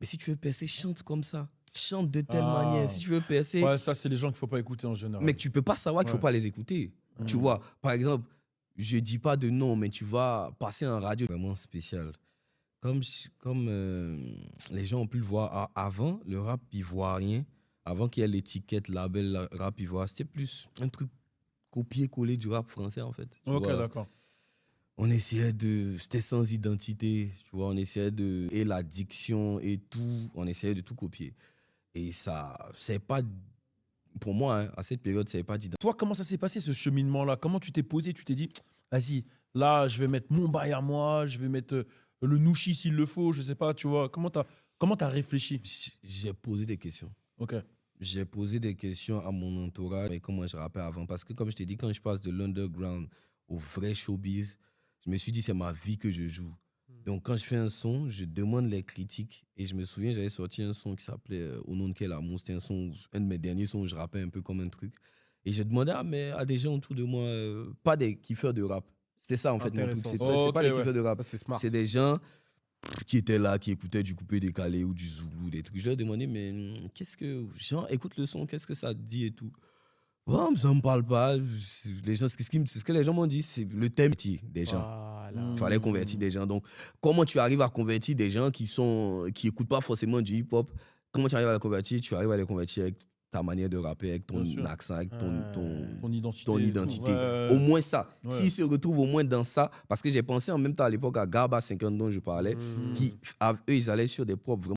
Mais si tu veux percer, chante comme ça. Chante de telle manière. Si tu veux percer. Ouais, ça, c'est les gens qu'il ne faut pas écouter en général. Mais tu peux pas savoir qu'il faut pas les écouter. Tu vois, par exemple, je dis pas de nom, mais tu vas passer en radio vraiment spécial. Comme les gens ont pu le voir avant, le rap ivoirien, avant qu'il y ait l'étiquette label rap ivoirien, c'était plus un truc copier-coller du rap français en fait. Ok, d'accord. On essayait c'était sans identité, tu vois, on essayait et la diction et tout, on essayait de tout copier. Et ça, c'est pas, pour moi, hein, à cette période, ça n'avait pas d'identité. Toi, comment ça s'est passé ce cheminement-là? Comment tu t'es posé? Tu t'es dit, vas-y, là, je vais mettre mon bail à moi, je vais mettre le nouchi s'il le faut, je sais pas, tu vois. Comment t'as réfléchi? J'ai posé des questions. Ok. J'ai posé des questions à mon entourage et comment je rappais avant. Parce que, comme je t'ai dit, quand je passe de l'underground au vrai showbiz, je me suis dit, c'est ma vie que je joue. Donc, quand je fais un son, je demande les critiques. Et je me souviens, j'avais sorti un son qui s'appelait Au nom de quel amour. C'était un de mes derniers sons où je rappais un peu comme un truc. Et j'ai demandé à des gens autour de moi, pas des kiffeurs de rap. C'était ça, en fait, mon truc. C'était pas des kiffeurs de rap. C'est des gens qui étaient là, qui écoutaient du coupé décalé ou du zoulou, des trucs. Je leur ai demandé, mais qu'est-ce que... Genre, écoute le son, qu'est-ce que ça dit et tout. Bon, ça me parle pas. Les gens, c'est ce que les gens m'ont dit, c'est le thème des gens. Il fallait convertir des gens. Donc, comment tu arrives à convertir des gens qui écoutent pas forcément du hip-hop? Comment tu arrives à les convertir? Tu arrives à les convertir avec ta manière de rapper, avec ton accent, avec ton identité. Au moins ça. S'ils se retrouvent au moins dans ça, parce que j'ai pensé en même temps à l'époque à Garba 50 dont je parlais, eux, ils allaient sur des propres vraiment